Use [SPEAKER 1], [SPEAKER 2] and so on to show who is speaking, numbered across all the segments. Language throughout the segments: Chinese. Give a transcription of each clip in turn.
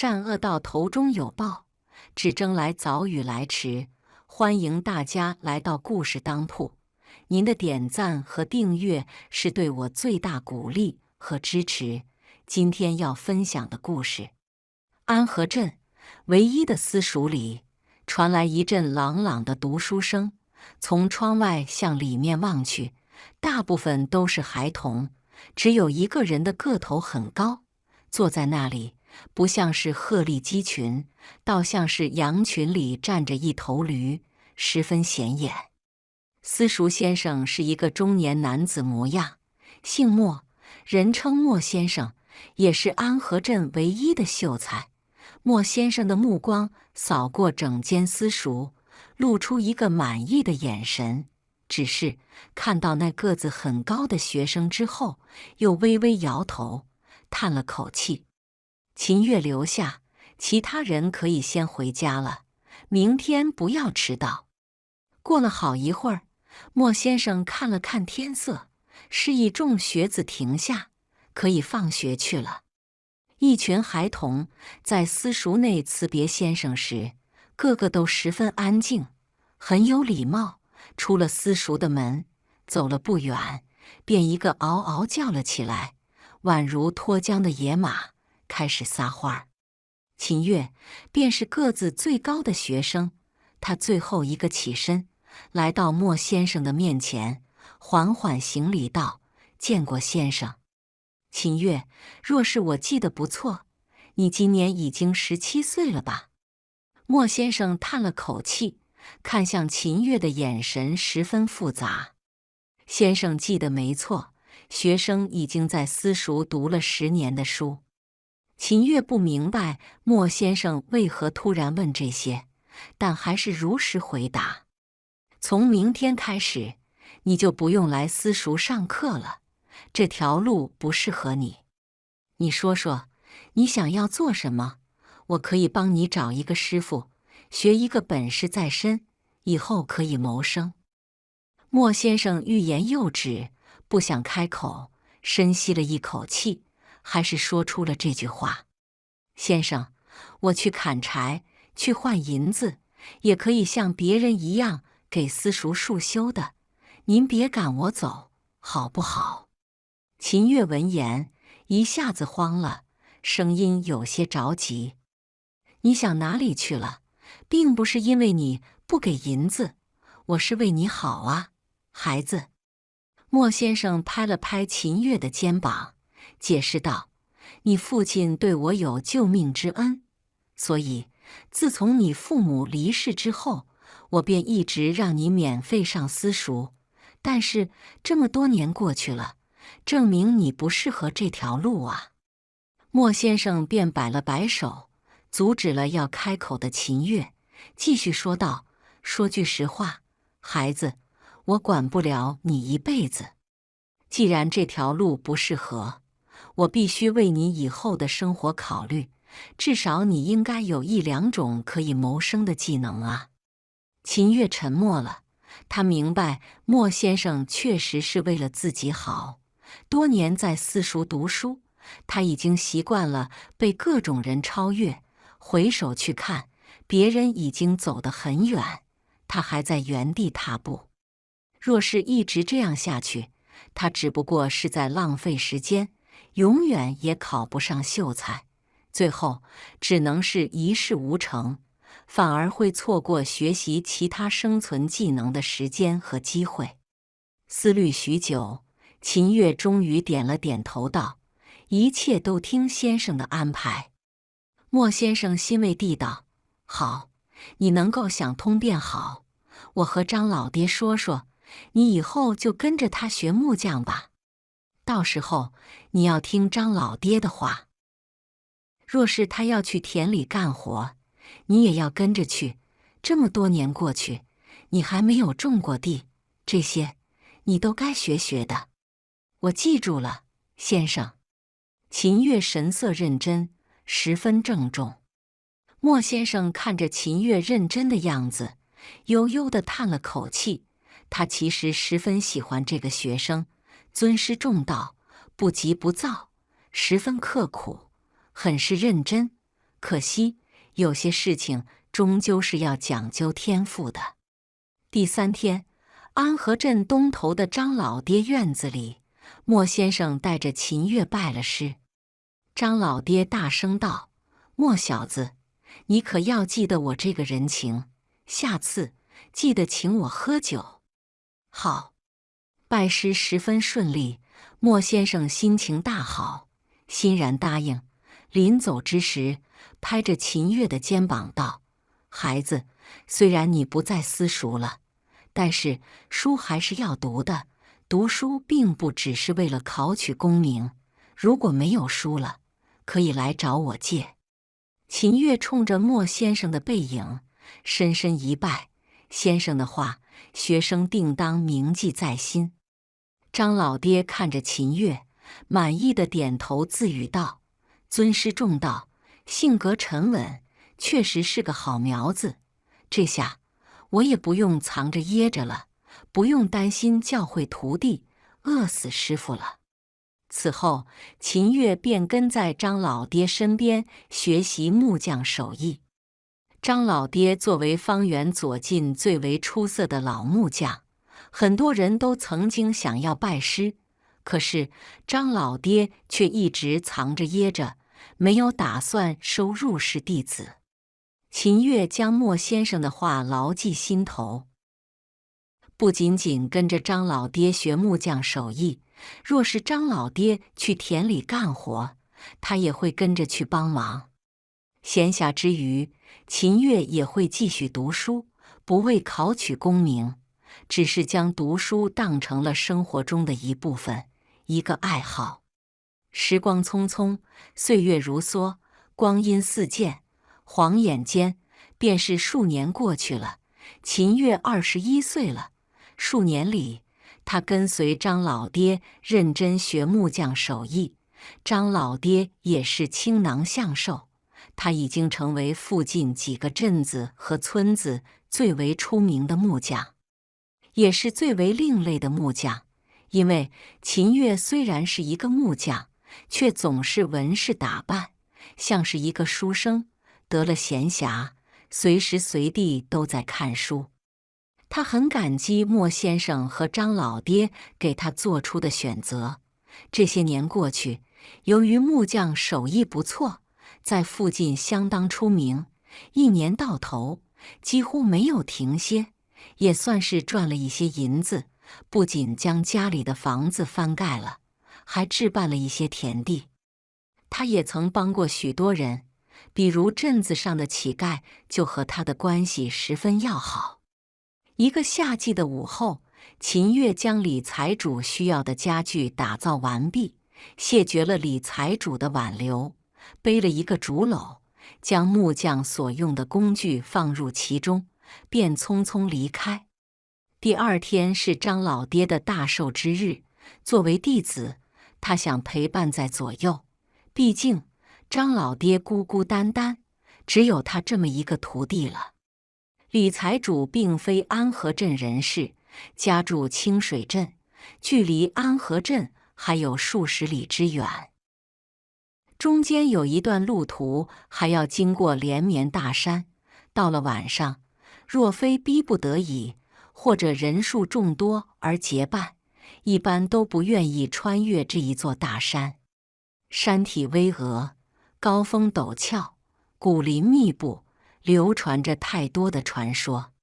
[SPEAKER 1] 善恶到头终有报，只争来早与来迟。欢迎大家来到故事当铺，您的点赞和订阅是对我最大鼓励和支持。今天要分享的故事，安和镇唯一的私塾里传来一阵朗朗的读书声。从窗外向里面望去，大部分都是孩童，只有一个人的个头很高，坐在那里，不像是鹤立鸡群，倒像是羊群里站着一头驴，十分显眼。私塾先生是一个中年男子模样，姓莫，人称莫先生，也是安和镇唯一的秀才。莫先生的目光扫过整间私塾，露出一个满意的眼神，只是看到那个子很高的学生之后，又微微摇头，叹了口气。秦月留下，其他人可以先回家了，明天不要迟到。过了好一会儿，莫先生看了看天色，示意众学子停下，可以放学去了。一群孩童在私塾内辞别先生时，个个都十分安静，很有礼貌。出了私塾的门，走了不远，便一个嗷嗷叫了起来，宛如脱缰的野马，开始撒欢儿。秦月便是个子最高的学生，他最后一个起身，来到莫先生的面前，缓缓行礼道：“见过先生。”秦月，若是我记得不错，你今年已经17岁了吧？莫先生叹了口气，看向秦月的眼神十分复杂。先生记得没错，学生已经在私塾读了10年的书。秦月不明白莫先生为何突然问这些，但还是如实回答：“从明天开始，你就不用来私塾上课了，这条路不适合你。你说说，你想要做什么？我可以帮你找一个师傅，学一个本事在身，以后可以谋生。”莫先生欲言又止，不想开口，深吸了一口气，还是说出了这句话：“先生，我去砍柴，去换银子，也可以像别人一样给私塾束修的。您别赶我走，好不好？”秦月闻言一下子慌了，声音有些着急：“你想哪里去了？并不是因为你不给银子，我是为你好啊，孩子。”莫先生拍了拍秦月的肩膀，解释道：“你父亲对我有救命之恩，所以自从你父母离世之后，我便一直让你免费上私塾。但是这么多年过去了，证明你不适合这条路啊。”莫先生便摆了摆手，阻止了要开口的秦月，继续说道：“说句实话，孩子，我管不了你一辈子。既然这条路不适合，我必须为你以后的生活考虑，至少你应该有1、2种可以谋生的技能啊。”秦月沉默了，他明白莫先生确实是为了自己好。多年在私塾读书，他已经习惯了被各种人超越，回首去看，别人已经走得很远，他还在原地踏步。若是一直这样下去，他只不过是在浪费时间，永远也考不上秀才，最后只能是一事无成，反而会错过学习其他生存技能的时间和机会。思虑许久，秦月终于点了点头道：“一切都听先生的安排。”莫先生欣慰地道：“好，你能够想通便好。我和张老爹说说，你以后就跟着他学木匠吧。到时候你要听张老爹的话。若是他要去田里干活，你也要跟着去。这么多年过去，你还没有种过地，这些你都该学学的。我记住了，先生。”秦月神色认真，十分郑重。莫先生看着秦月认真的样子，悠悠地叹了口气。他其实十分喜欢这个学生，尊师重道，不急不躁，十分刻苦，很是认真，可惜有些事情终究是要讲究天赋的。第3天，安河镇东头的张老爹院子里，莫先生带着秦月拜了师。张老爹大声道：“莫小子，你可要记得我这个人情，下次记得请我喝酒。”好，拜师十分顺利，莫先生心情大好，欣然答应。临走之时，拍着秦月的肩膀道：“孩子，虽然你不再私塾了，但是书还是要读的。读书并不只是为了考取功名，如果没有书了，可以来找我借。”秦月冲着莫先生的背影深深一拜，先生的话，学生定当铭记在心。张老爹看着秦月，满意的点头自语道：“尊师重道，性格沉稳，确实是个好苗子。这下我也不用藏着掖着了，不用担心教会徒弟饿死师傅了。”此后，秦月便跟在张老爹身边学习木匠手艺。张老爹作为方圆左近最为出色的老木匠，很多人都曾经想要拜师，可是张老爹却一直藏着掖着，没有打算收入室弟子。秦月将莫先生的话牢记心头，不仅仅跟着张老爹学木匠手艺，若是张老爹去田里干活，他也会跟着去帮忙。闲暇之余，秦月也会继续读书，不为考取功名，只是将读书当成了生活中的一部分，一个爱好。时光匆匆，岁月如梭，光阴似箭，晃眼间便是数年过去了。秦月21岁了，数年里，他跟随张老爹认真学木匠手艺，张老爹也是倾囊相授。他已经成为附近几个镇子和村子最为出名的木匠，也是最为另类的木匠。因为秦月虽然是一个木匠，却总是文饰打扮，像是一个书生，得了闲暇，随时随地都在看书。他很感激莫先生和张老爹给他做出的选择。这些年过去，由于木匠手艺不错，在附近相当出名，一年到头几乎没有停歇，也算是赚了一些银子，不仅将家里的房子翻盖了，还置办了一些田地。他也曾帮过许多人，比如镇子上的乞丐就和他的关系十分要好。一个夏季的午后，秦月将李财主需要的家具打造完毕，谢绝了李财主的挽留，背了一个竹篓，将木匠所用的工具放入其中，便匆匆离开。第2天是张老爹的大寿之日，作为弟子，他想陪伴在左右，毕竟张老爹孤孤单单，只有他这么一个徒弟了。李财主并非安河镇人士，家住清水镇，距离安河镇还有数十里之远。中间有一段路途还要经过连绵大山，到了晚上，若非逼不得已，或者人数众多而结伴，一般都不愿意穿越这一座大山。山体巍峨，高峰陡峭，古林密布，流传着太多的传说。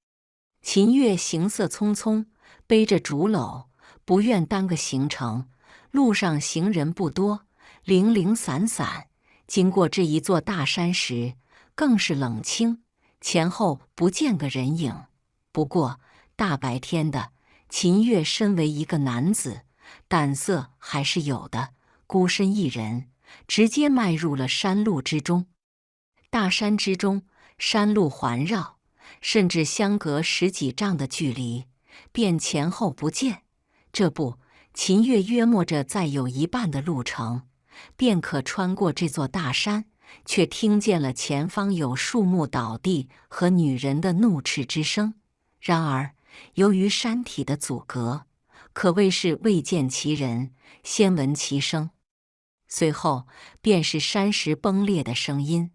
[SPEAKER 1] 秦月行色匆匆，背着竹篓，不愿耽搁行程。路上行人不多，零零散散。经过这一座大山时，更是冷清，前后不见个人影。不过大白天的，秦月身为一个男子，胆色还是有的，孤身一人，直接迈入了山路之中。大山之中，山路环绕，甚至相隔10几丈的距离，便前后不见。这不，秦月约摸着再有一半的路程，便可穿过这座大山，却听见了前方有树木倒地和女人的怒斥之声。然而，由于山体的阻隔，可谓是未见其人，先闻其声。随后便是山石崩裂的声音。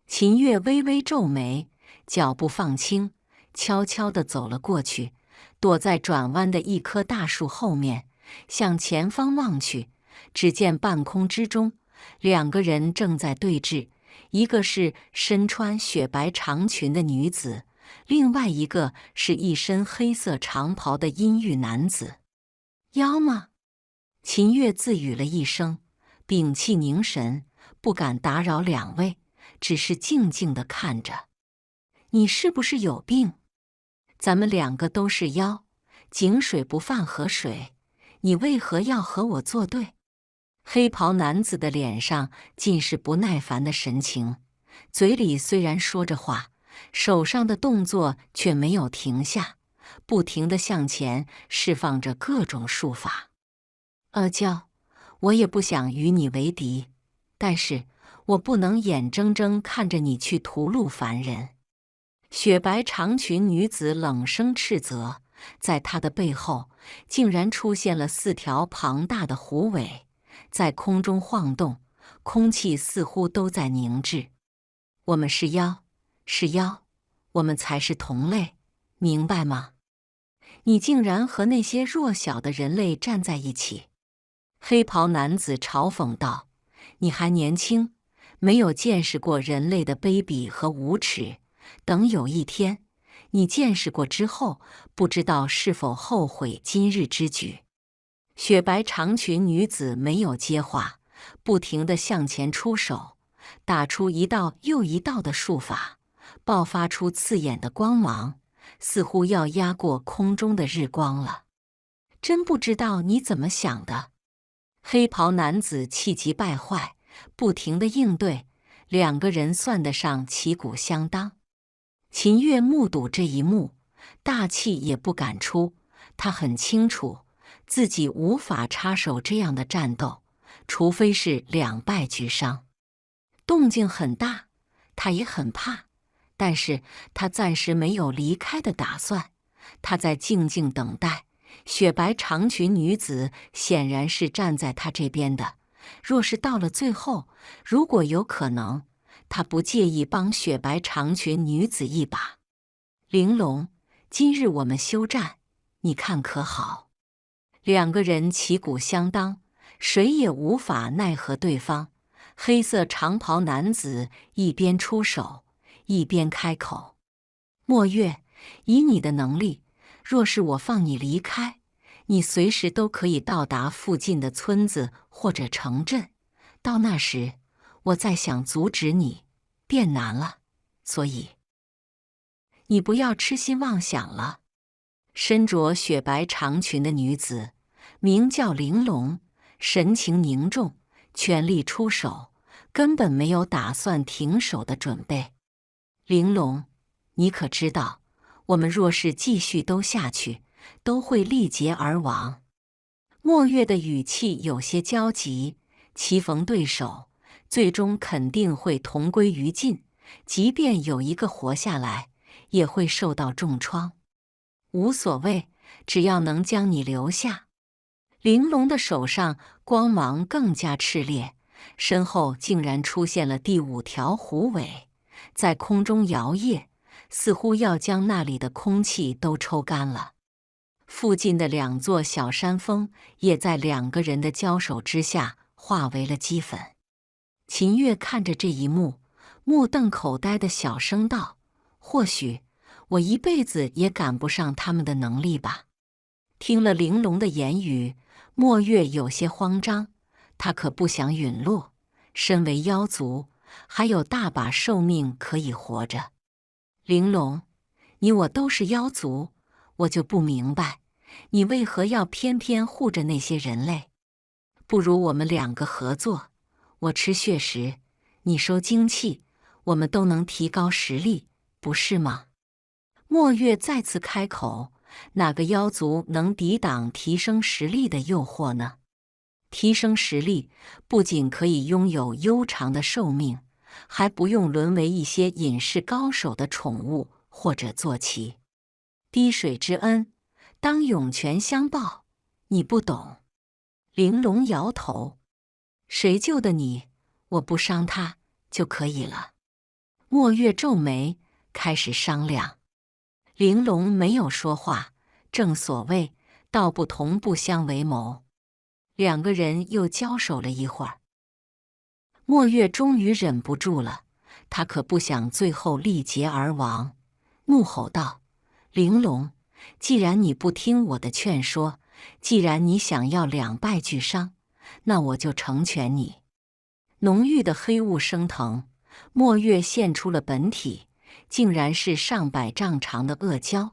[SPEAKER 1] 秦月微微皱眉，脚步放轻，悄悄地走了过去，躲在转弯的一棵大树后面，向前方望去。只见半空之中，两个人正在对峙，一个是身穿雪白长裙的女子，另外一个是一身黑色长袍的阴郁男子。妖吗？秦月自语了一声，屏气凝神，不敢打扰两位，只是静静地看着。你是不是有病？咱们两个都是妖，井水不犯河水，你为何要和我作对？黑袍男子的脸上尽是不耐烦的神情，嘴里虽然说着话，手上的动作却没有停下，不停地向前释放着各种术法。阿娇，我也不想与你为敌，但是我不能眼睁睁看着你去屠戮凡人。雪白长裙女子冷声斥责，在她的背后竟然出现了4条庞大的虎尾，在空中晃动，空气似乎都在凝滞。我们是妖，是妖，我们才是同类，明白吗？你竟然和那些弱小的人类站在一起！黑袍男子嘲讽道：“你还年轻，没有见识过人类的卑鄙和无耻。等有一天，你见识过之后，不知道是否后悔今日之举。”雪白长裙女子没有接话，不停地向前出手，打出一道又一道的术法，爆发出刺眼的光芒，似乎要压过空中的日光了。真不知道你怎么想的！黑袍男子气急败坏，不停地应对，两个人算得上旗鼓相当。秦月目睹这一幕，大气也不敢出，他很清楚自己无法插手这样的战斗，除非是两败俱伤。动静很大，他也很怕，但是他暂时没有离开的打算，他在静静等待。雪白长裙女子显然是站在他这边的，若是到了最后，如果有可能，他不介意帮雪白长裙女子一把。玲珑，今日我们休战，你看可好？两个人旗鼓相当，谁也无法奈何对方。黑色长袍男子一边出手，一边开口：“墨月，以你的能力，若是我放你离开，你随时都可以到达附近的村子或者城镇。到那时，我再想阻止你，便难了。所以，你不要痴心妄想了。”身着雪白长裙的女子名叫玲珑，神情凝重，全力出手，根本没有打算停手的准备。玲珑，你可知道，我们若是继续都下去，都会力竭而亡。墨月的语气有些焦急，棋逢对手，最终肯定会同归于尽，即便有一个活下来，也会受到重创。无所谓，只要能将你留下。玲珑的手上光芒更加炽烈，身后竟然出现了第5条虎尾，在空中摇曳，似乎要将那里的空气都抽干了。附近的2座小山峰也在两个人的交手之下化为了齑粉。秦月看着这一幕，目瞪口呆地小声道：“或许我一辈子也赶不上他们的能力吧。”听了玲珑的言语，墨月有些慌张，他可不想陨落。身为妖族，还有大把寿命可以活着。玲珑，你我都是妖族，我就不明白，你为何要偏偏护着那些人类？不如我们2个合作，我吃血石，你收精气，我们都能提高实力，不是吗？墨月再次开口，哪个妖族能抵挡提升实力的诱惑呢？提升实力不仅可以拥有悠长的寿命，还不用沦为一些隐士高手的宠物或者坐骑。滴水之恩，当涌泉相报，你不懂。玲珑摇头，谁救的你，我不伤他就可以了。墨月皱眉，开始商量。玲珑没有说话，正所谓道不同不相为谋。两个人又交手了一会儿，墨月终于忍不住了，他可不想最后力竭而亡，怒吼道：“玲珑，既然你不听我的劝说，既然你想要两败俱伤，那我就成全你。”浓郁的黑雾升腾，墨月现出了本体，竟然是上百丈长的恶蛟，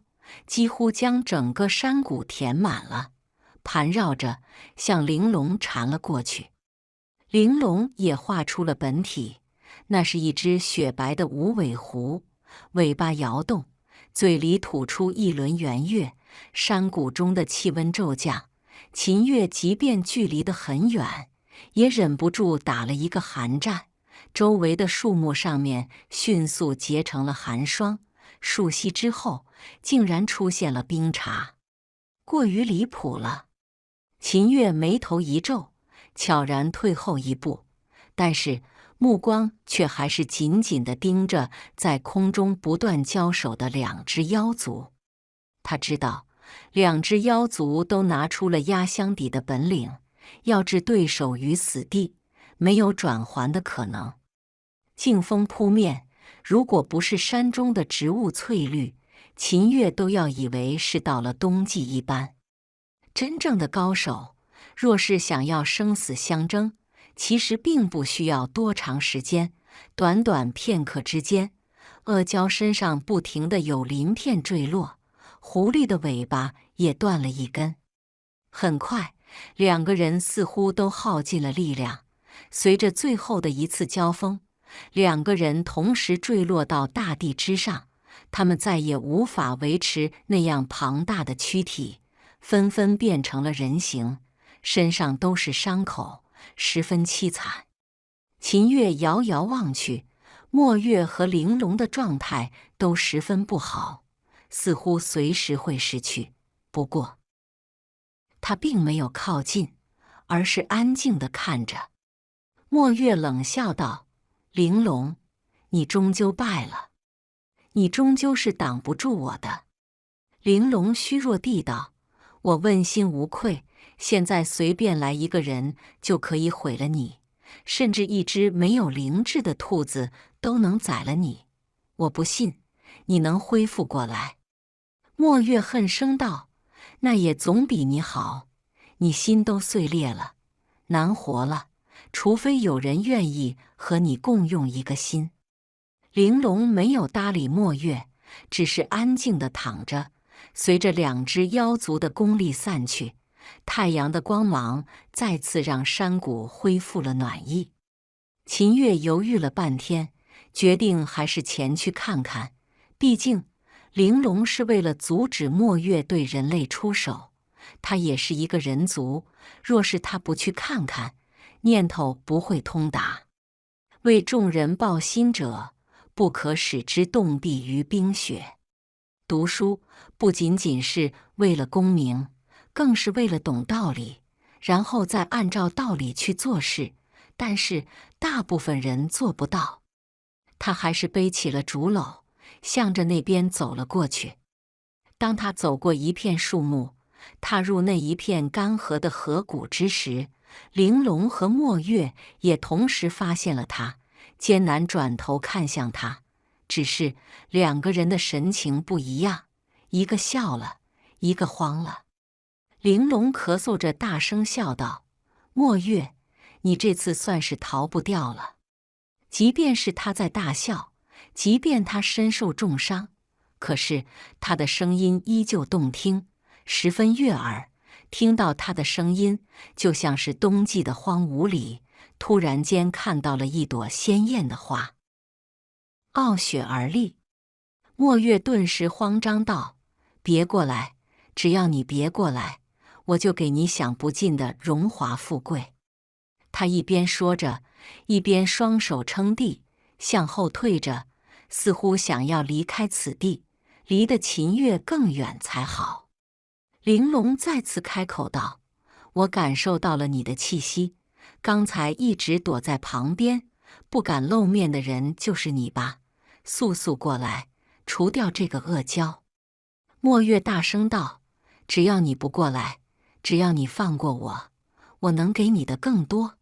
[SPEAKER 1] 几乎将整个山谷填满了，盘绕着向玲珑缠了过去。玲珑也画出了本体，那是一只雪白的无尾狐，尾巴摇动，嘴里吐出一轮圆月。山谷中的气温骤降，秦月即便距离得很远，也忍不住打了一个寒战。周围的树木上面迅速结成了寒霜，数息之后，竟然出现了冰碴，过于离谱了。秦月眉头一皱，悄然退后一步，但是目光却还是紧紧地盯着在空中不断交手的两只妖族。他知道，两只妖族都拿出了压箱底的本领，要置对手于死地，没有转圜的可能。劲风扑面，如果不是山中的植物翠绿，秦月都要以为是到了冬季一般。真正的高手，若是想要生死相争，其实并不需要多长时间，短短片刻之间，恶蛟身上不停地有鳞片坠落，狐狸的尾巴也断了一根。很快，两个人似乎都耗尽了力量，随着最后的一次交锋，两个人同时坠落到大地之上，他们再也无法维持那样庞大的躯体，纷纷变成了人形，身上都是伤口，十分凄惨。秦月遥遥望去，墨月和玲珑的状态都十分不好，似乎随时会失去。不过，他并没有靠近，而是安静地看着。墨月冷笑道：“玲珑，你终究败了，你终究是挡不住我的。”玲珑虚弱地道：“我问心无愧，现在随便来一个人就可以毁了你，甚至一只没有灵智的兔子都能宰了你。我不信你能恢复过来。”墨月恨声道：“那也总比你好，你心都碎裂了，难活了，除非有人愿意和你共用一个心。”玲珑没有搭理墨月，只是安静地躺着。随着两只妖族的功力散去，太阳的光芒再次让山谷恢复了暖意。秦月犹豫了半天，决定还是前去看看，毕竟玲珑是为了阻止墨月对人类出手，他也是一个人族，若是他不去看看，念头不会通达。为众人抱心者，不可使之冻毙于冰雪。读书不仅仅是为了功名，更是为了懂道理，然后再按照道理去做事，但是大部分人做不到。他还是背起了竹篓，向着那边走了过去。当他走过一片树木，踏入那一片干涸的河谷之时，玲珑和墨月也同时发现了他，艰难转头看向他。只是两个人的神情不一样，一个笑了，一个慌了。玲珑咳嗽着大声笑道：“墨月，你这次算是逃不掉了。”即便是他在大笑，即便他身受重伤，可是他的声音依旧动听，十分悦耳。听到他的声音，就像是冬季的荒芜里突然间看到了一朵鲜艳的花。傲雪而立，墨月顿时慌张道：“别过来！只要你别过来，我就给你享不尽的荣华富贵。”他一边说着，一边双手撑地，向后退着，似乎想要离开此地，离得秦月更远才好。玲珑再次开口道：“我感受到了你的气息，刚才一直躲在旁边不敢露面的人就是你吧？速速过来，除掉这个恶蛟。”墨月大声道：“只要你不过来，只要你放过我，我能给你的更多，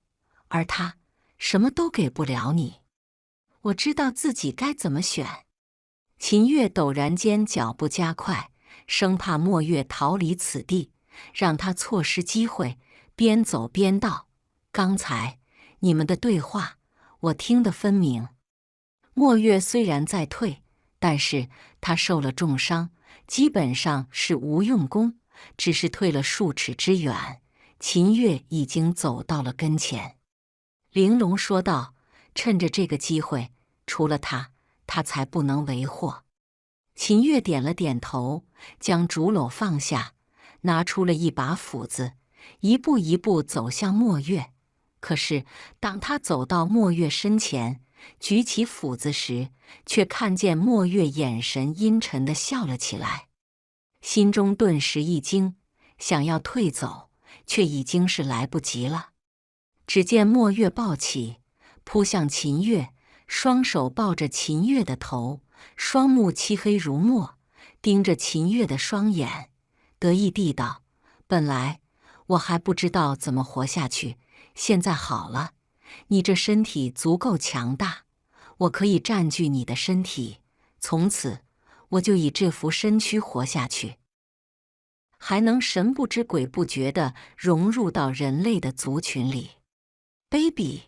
[SPEAKER 1] 而他什么都给不了你。我知道自己该怎么选。”秦月陡然间脚步加快，生怕墨月逃离此地，让他错失机会，边走边道：“刚才你们的对话，我听得分明。”墨月虽然在退，但是他受了重伤，基本上是无用功，只是退了数尺之远。秦月已经走到了跟前。玲珑说道：“趁着这个机会，除了他，他才不能为祸。”秦月点了点头，将竹篓放下，拿出了一把斧子，一步一步走向墨月。可是当他走到墨月身前，举起斧子时，却看见墨月眼神阴沉地笑了起来，心中顿时一惊，想要退走，却已经是来不及了。只见墨月抱起，扑向秦月，双手抱着秦月的头，双目漆黑如墨，盯着秦月的双眼，得意地道：“本来我还不知道怎么活下去，现在好了，你这身体足够强大，我可以占据你的身体，从此我就以这副身躯活下去，还能神不知鬼不觉地融入到人类的族群里。”卑鄙！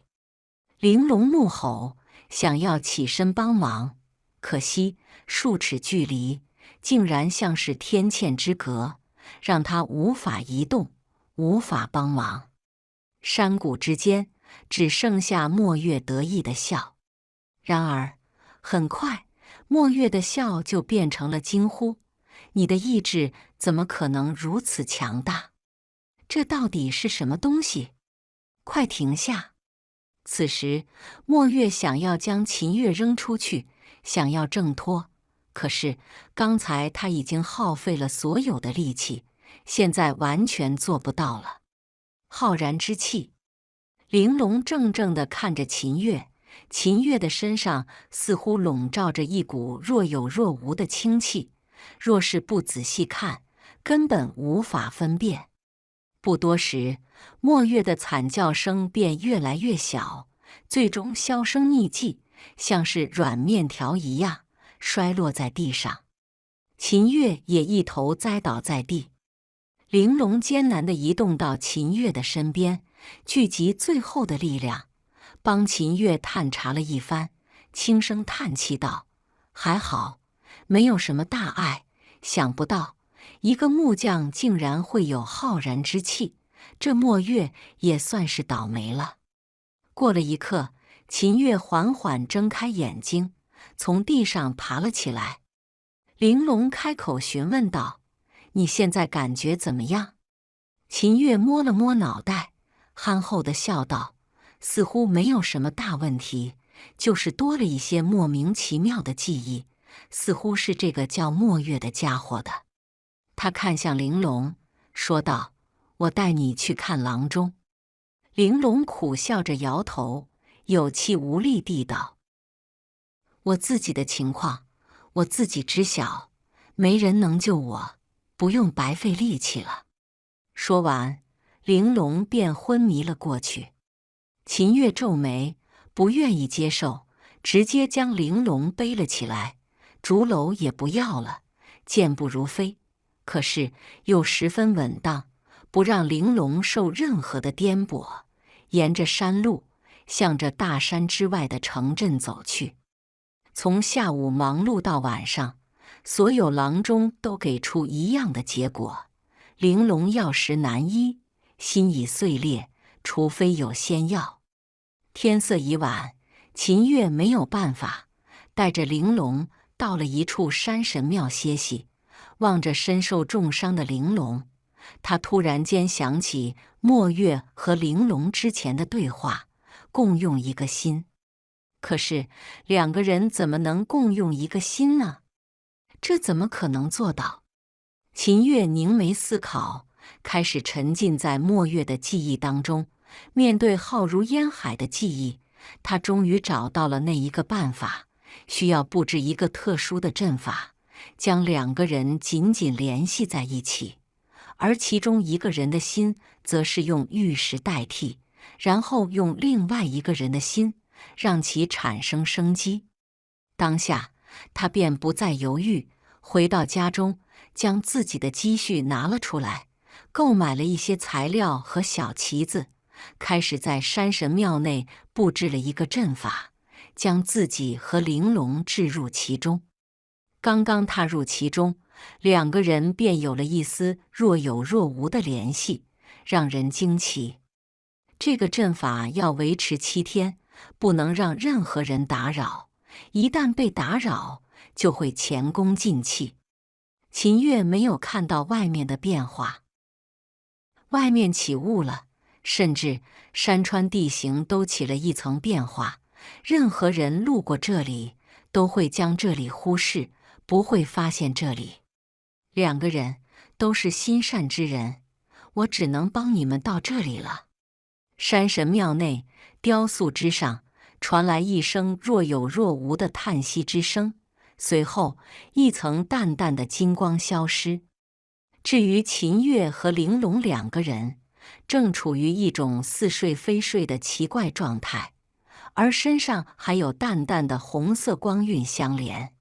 [SPEAKER 1] 玲珑怒吼，想要起身帮忙，可惜数尺距离竟然像是天堑之隔，让他无法移动，无法帮忙。山谷之间只剩下墨月得意的笑。然而很快，墨月的笑就变成了惊呼：“你的意志怎么可能如此强大？这到底是什么东西？快停下！”此时，墨月想要将秦月扔出去，想要挣脱，可是刚才他已经耗费了所有的力气，现在完全做不到了。浩然之气，玲珑怔怔地看着秦月，秦月的身上似乎笼罩着一股若有若无的清气，若是不仔细看，根本无法分辨。不多时，墨月的惨叫声便越来越小，最终销声匿迹，像是软面条一样摔落在地上。秦月也一头栽倒在地。玲珑艰难地移动到秦月的身边，聚集最后的力量，帮秦月探查了一番，轻声叹气道：“还好，没有什么大碍。想不到一个木匠竟然会有浩然之气，这墨月也算是倒霉了。”过了一刻，秦月缓缓睁开眼睛，从地上爬了起来。玲珑开口询问道：“你现在感觉怎么样？”秦月摸了摸脑袋，憨厚地笑道：“似乎没有什么大问题，就是多了一些莫名其妙的记忆，似乎是这个叫墨月的家伙的。”他看向玲珑，说道：“我带你去看郎中。”玲珑苦笑着摇头，有气无力地道：“我自己的情况，我自己知晓，没人能救我，不用白费力气了。”说完，玲珑便昏迷了过去。秦月皱眉，不愿意接受，直接将玲珑背了起来，竹篓也不要了，健步如飞。可是又十分稳当，不让玲珑受任何的颠簸，沿着山路向着大山之外的城镇走去。从下午忙碌到晚上，所有郎中都给出一样的结果：玲珑药石难医，心已碎裂，除非有仙药。天色已晚，秦月没有办法，带着玲珑到了一处山神庙歇息。望着身受重伤的玲珑，他突然间想起墨月和玲珑之前的对话，共用一个心。可是两个人怎么能共用一个心呢？这怎么可能做到？秦月凝眉思考，开始沉浸在墨月的记忆当中。面对浩如烟海的记忆，他终于找到了那一个办法，需要布置一个特殊的阵法，将两个人紧紧联系在一起，而其中一个人的心则是用玉石代替，然后用另外一个人的心，让其产生生机。当下，他便不再犹豫，回到家中，将自己的积蓄拿了出来，购买了一些材料和小旗子，开始在山神庙内布置了一个阵法，将自己和玲珑置入其中。刚刚踏入其中，两个人便有了一丝若有若无的联系，让人惊奇。这个阵法要维持7天，不能让任何人打扰，一旦被打扰，就会前功尽弃。秦月没有看到外面的变化，外面起雾了，甚至山川地形都起了一层变化，任何人路过这里，都会将这里忽视，不会发现这里。两个人都是心善之人，我只能帮你们到这里了。山神庙内，雕塑之上传来一声若有若无的叹息之声，随后一层淡淡的金光消失。至于秦月和玲珑两个人，正处于一种似睡非睡的奇怪状态，而身上还有淡淡的红色光晕相连。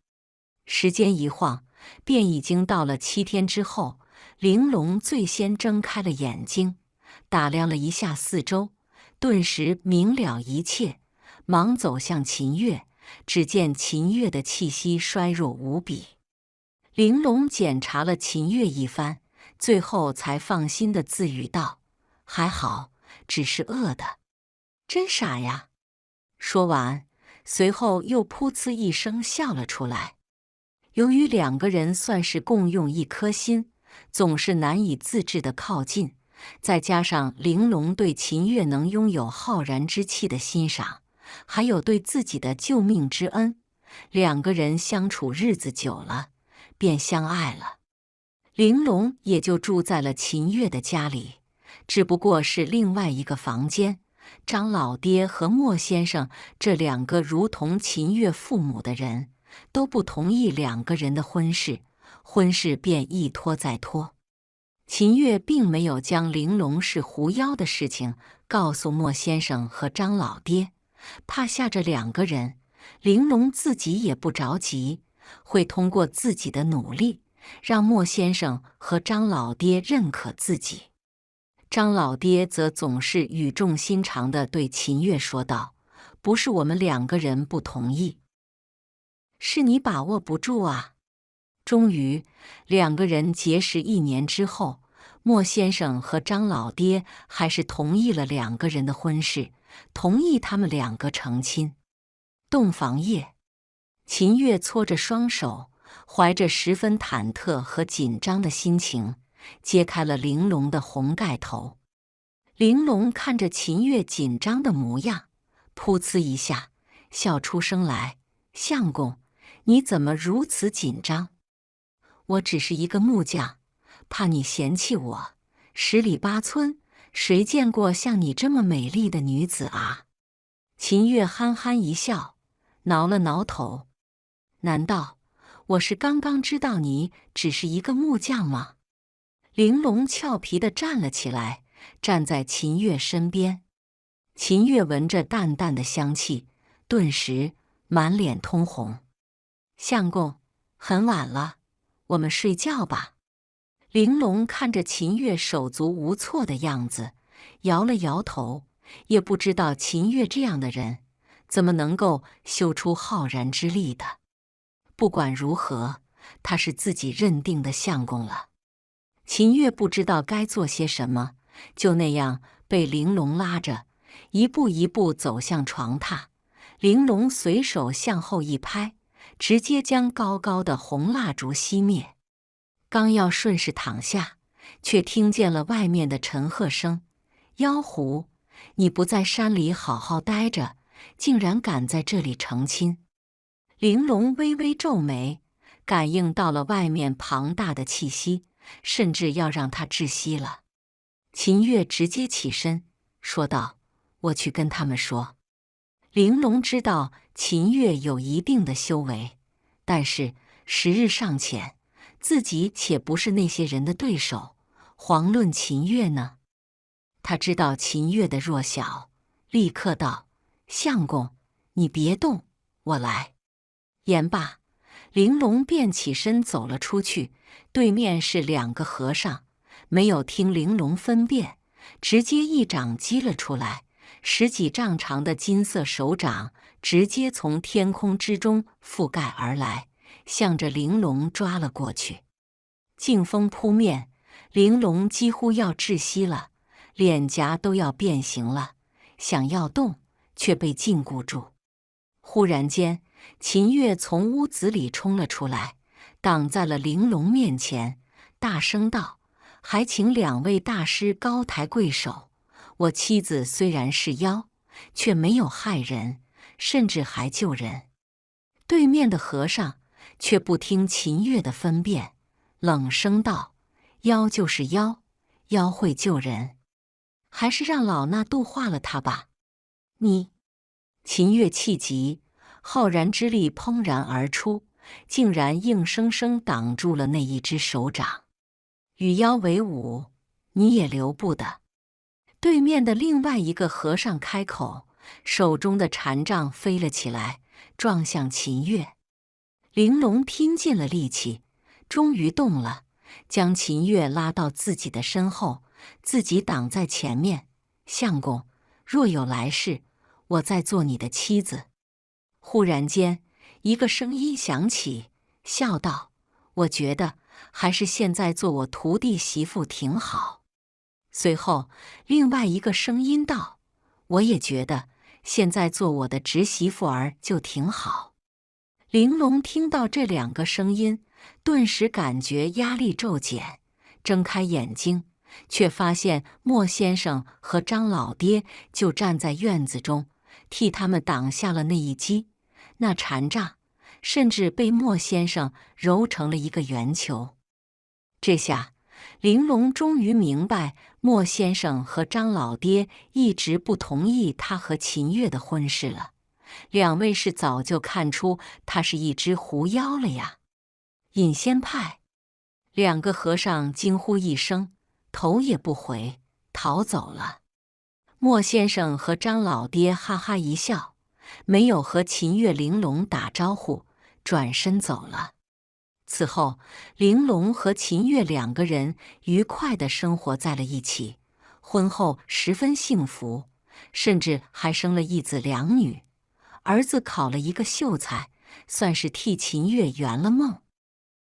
[SPEAKER 1] 时间一晃，便已经到了7天之后。玲珑最先睁开了眼睛，打量了一下四周，顿时明了一切，忙走向秦月。只见秦月的气息衰弱无比。玲珑检查了秦月一番，最后才放心地自语道：“还好，只是饿的。真傻呀！”说完，随后又噗呲一声笑了出来。由于两个人算是共用一颗心，总是难以自制地靠近，再加上玲珑对秦月能拥有浩然之气的欣赏，还有对自己的救命之恩，两个人相处日子久了，便相爱了。玲珑也就住在了秦月的家里，只不过是另外一个房间。张老爹和莫先生这两个如同秦月父母的人，都不同意两个人的婚事，婚事便一拖再拖。秦月并没有将玲珑是狐妖的事情告诉莫先生和张老爹，怕吓着两个人。玲珑自己也不着急，会通过自己的努力，让莫先生和张老爹认可自己。张老爹则总是语重心长地对秦月说道：“不是我们两个人不同意，是你把握不住啊。”终于，两个人结识1年之后，莫先生和张老爹还是同意了两个人的婚事，同意他们两个成亲。洞房夜，秦月搓着双手，怀着十分忐忑和紧张的心情，揭开了玲珑的红盖头。玲珑看着秦月紧张的模样，噗呲一下笑出声来：“相公，你怎么如此紧张？我只是一个木匠，怕你嫌弃我。10里8村，谁见过像你这么美丽的女子啊？”秦月憨憨一笑，挠了挠头：“难道我是刚刚知道你只是一个木匠吗？”玲珑俏皮地站了起来，站在秦月身边。秦月闻着淡淡的香气，顿时满脸通红。“相公，很晚了，我们睡觉吧。”玲珑看着秦月手足无措的样子，摇了摇头，也不知道秦月这样的人怎么能够修出浩然之力的。不管如何，他是自己认定的相公了。秦月不知道该做些什么，就那样被玲珑拉着，一步一步走向床榻。玲珑随手向后一拍，直接将高高的红蜡烛熄灭。刚要顺势躺下，却听见了外面的陈喝声：“妖狐，你不在山里好好待着，竟然敢在这里成亲！”玲珑微微皱眉，感应到了外面庞大的气息，甚至要让他窒息了。秦月直接起身说道：“我去跟他们说。”玲珑知道秦越有一定的修为，但是时日尚浅，自己且不是那些人的对手，遑论秦越呢？他知道秦越的弱小，立刻道：“相公，你别动，我来。”言罢，玲珑便起身走了出去。对面是2个和尚，没有听玲珑分辨，直接一掌击了出来，10几丈长的金色手掌直接从天空之中覆盖而来，向着玲珑抓了过去。劲风扑面，玲珑几乎要窒息了，脸颊都要变形了，想要动，却被禁锢住。忽然间，秦越从屋子里冲了出来，挡在了玲珑面前，大声道：“还请2位大师高抬贵手，我妻子虽然是妖，却没有害人，甚至还救人。”对面的和尚却不听秦越的分辨，冷声道：“妖就是妖，妖会救人，还是让老衲度化了他吧。”你！秦越气急，浩然之力怦然而出，竟然硬生生挡住了那一只手掌。与妖为伍，你也留不得。对面的另外一个和尚开口，手中的禅杖飞了起来，撞向秦越。玲珑拼尽了力气，终于动了，将秦越拉到自己的身后，自己挡在前面。相公，若有来世，我再做你的妻子。忽然间，一个声音响起，笑道：“我觉得还是现在做我徒弟媳妇挺好。”随后，另外一个声音道：“我也觉得现在做我的侄媳妇儿就挺好。”玲珑听到这2个声音，顿时感觉压力骤减，睁开眼睛，却发现莫先生和张老爹就站在院子中，替他们挡下了那一击。那禅杖甚至被莫先生揉成了一个圆球。这下，玲珑终于明白莫先生和张老爹一直不同意他和秦越的婚事了。2位是早就看出他是一只狐妖了呀！隐仙派！2个和尚惊呼一声，头也不回，逃走了。莫先生和张老爹哈哈一笑，没有和秦越、玲珑打招呼，转身走了。此后，玲珑和秦越2个人愉快地生活在了一起，婚后十分幸福，甚至还生了1子2女。儿子考了一个秀才，算是替秦越圆了梦。